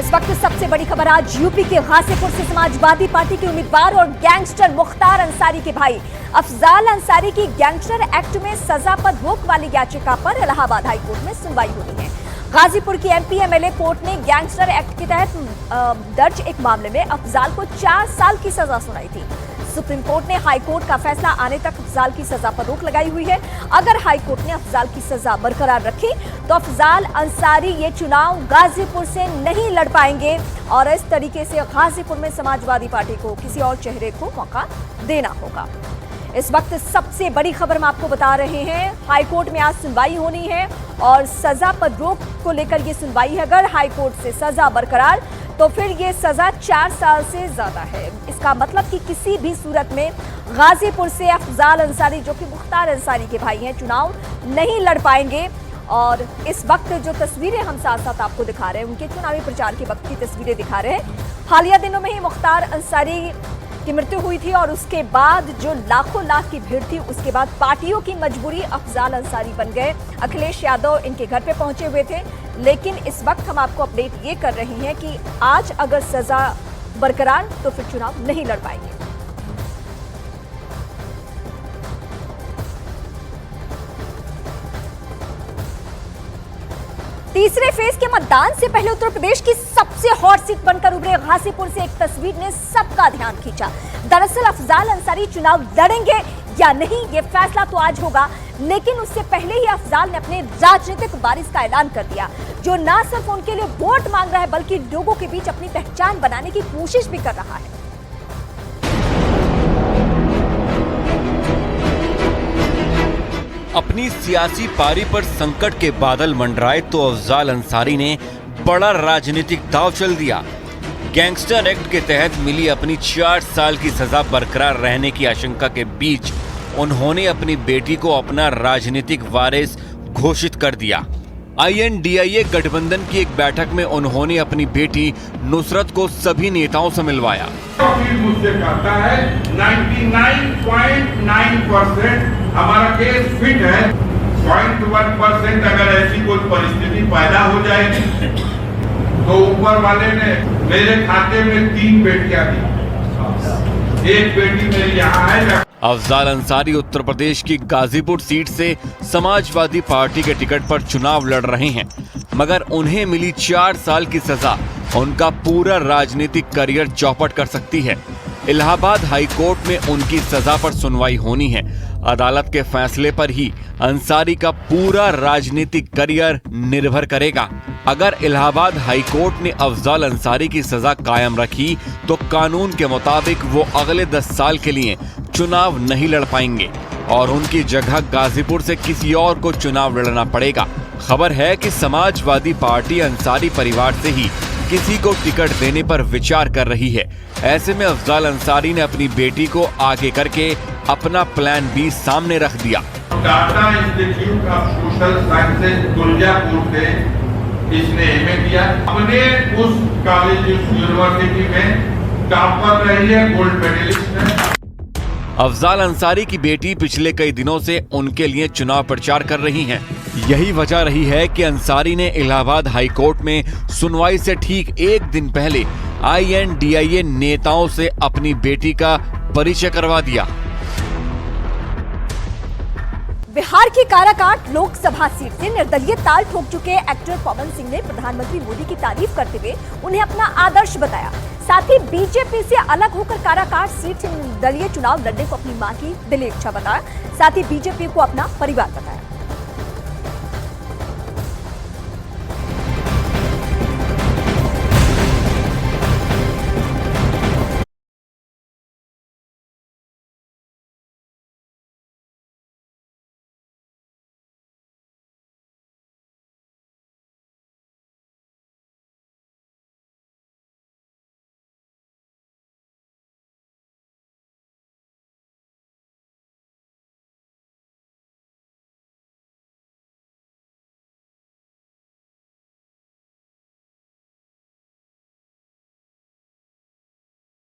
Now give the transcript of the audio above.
इस वक्त सबसे बड़ी खबर आज यूपी के गाजीपुर से समाजवादी पार्टी के उम्मीदवार और गैंगस्टर मुख्तार अंसारी के भाई अफजाल अंसारी की गैंगस्टर एक्ट में सजा पर रोक वाली याचिका पर इलाहाबाद हाईकोर्ट में सुनवाई होनी है। गाजीपुर की एमपी एमएलए कोर्ट ने गैंगस्टर एक्ट के तहत दर्ज एक मामले में अफजाल को 4 साल की सजा सुनाई थी। सुप्रीम कोर्ट ने हाईकोर्ट का फैसला आने तक अफजाल की सजा पर रोक लगाई हुई है। अगर हाईकोर्ट ने अफजाल की सजा बरकरार रखी तो अफजाल अंसारी ये चुनाव गाजीपुर से नहीं लड़ पाएंगे और इस तरीके से गाजीपुर में समाजवादी पार्टी को किसी और चेहरे को मौका देना होगा। इस वक्त सबसे बड़ी खबर हम आपको बता रहे हैं, हाईकोर्ट में आज सुनवाई होनी है और सजा पर रोक को लेकर ये सुनवाई है। अगर हाईकोर्ट से सजा बरकरार तो फिर ये सजा 4 साल से ज्यादा है। इसका मतलब कि किसी भी सूरत में गाजीपुर से अफजाल अंसारी, जो कि मुख्तार अंसारी के भाई हैं, चुनाव नहीं लड़ पाएंगे। और इस वक्त जो तस्वीरें हम साथ साथ आपको दिखा रहे हैं, उनके चुनावी प्रचार के वक्त की तस्वीरें दिखा रहे हैं। हालिया दिनों में ही मुख्तार अंसारी की मृत्यु हुई थी और उसके बाद जो लाखों लाख की भीड़ थी, उसके बाद पार्टियों की मजबूरी अफजाल अंसारी बन गए। अखिलेश यादव इनके घर पे पहुंचे हुए थे, लेकिन इस वक्त हम आपको अपडेट ये कर रहे हैं कि आज अगर सजा बरकरार तो फिर चुनाव नहीं लड़ पाएंगे। तीसरे फेज के मतदान से पहले उत्तर प्रदेश की सबसे हॉट सीट बनकर उभरे गाजीपुर से एक तस्वीर ने सबका ध्यान खींचा। दरअसल अफजाल अंसारी चुनाव लड़ेंगे या नहीं, ये फैसला तो आज होगा, लेकिन उससे पहले ही अफजाल ने अपने राजनीतिक वारिस का ऐलान कर दिया, जो न सिर्फ उनके लिए वोट मांग रहा है बल्कि लोगों के बीच अपनी पहचान बनाने की कोशिश भी कर रहा है। अपनी सियासी पारी पर संकट के बादल मंडराए तो अफजाल अंसारी ने बड़ा राजनीतिक दांव चल दिया। गैंगस्टर एक्ट के तहत मिली अपनी 4 साल की सजा बरकरार रहने की आशंका के बीच उन्होंने अपनी बेटी को अपना राजनीतिक वारिस घोषित कर दिया। INDIA गठबंधन की एक बैठक में उन्होंने अपनी बेटी नुसरत को सभी नेताओं से मिलवाया। मुझसे कहता है 99.9% हमारा केस फिट है, 0.1% अगर ऐसी कोई परिस्थिति पैदा हो जाएगी तो ऊपर वाले ने मेरे खाते में 3 बेटियां दी, एक बेटी मेरी यहाँ है। अफजाल अंसारी उत्तर प्रदेश की गाजीपुर सीट से समाजवादी पार्टी के टिकट पर चुनाव लड़ रहे हैं, मगर उन्हें मिली 4 साल की सजा उनका पूरा राजनीतिक करियर चौपट कर सकती है। इलाहाबाद हाईकोर्ट में उनकी सजा पर सुनवाई होनी है। अदालत के फैसले पर ही अंसारी का पूरा राजनीतिक करियर निर्भर करेगा। अगर इलाहाबाद हाईकोर्ट ने अफजाल अंसारी की सजा कायम रखी तो कानून के मुताबिक वो अगले 10 साल के लिए चुनाव नहीं लड़ पाएंगे और उनकी जगह गाजीपुर से किसी और को चुनाव लड़ना पड़ेगा। खबर है कि समाजवादी पार्टी अंसारी परिवार से ही किसी को टिकट देने पर विचार कर रही है। ऐसे में अफजाल अंसारी ने अपनी बेटी को आगे करके अपना प्लान बी सामने रख दिया। Tata institute of social sciences Durgapur से इसने एमए किया, अपने उस कॉलेज यूनिवर्सिटी में टॉपर रही है, गोल्ड मेडलिस्ट है। अफजाल अंसारी की बेटी पिछले कई दिनों से उनके लिए चुनाव प्रचार कर रही हैं। यही वजह रही है कि अंसारी ने इलाहाबाद हाईकोर्ट में सुनवाई से ठीक 1 दिन पहले INDIA नेताओं से अपनी बेटी का परिचय करवा दिया। बिहार की काराकाट लोकसभा सीट से निर्दलीय ताल ठोक चुके एक्टर पवन सिंह ने प्रधानमंत्री मोदी की तारीफ करते हुए उन्हें अपना आदर्श बताया। साथ ही बीजेपी से अलग होकर काराकाट सीट से निर्दलीय चुनाव लड़ने को अपनी मां की दिली इच्छा बताया। साथ ही बीजेपी को अपना परिवार बताया।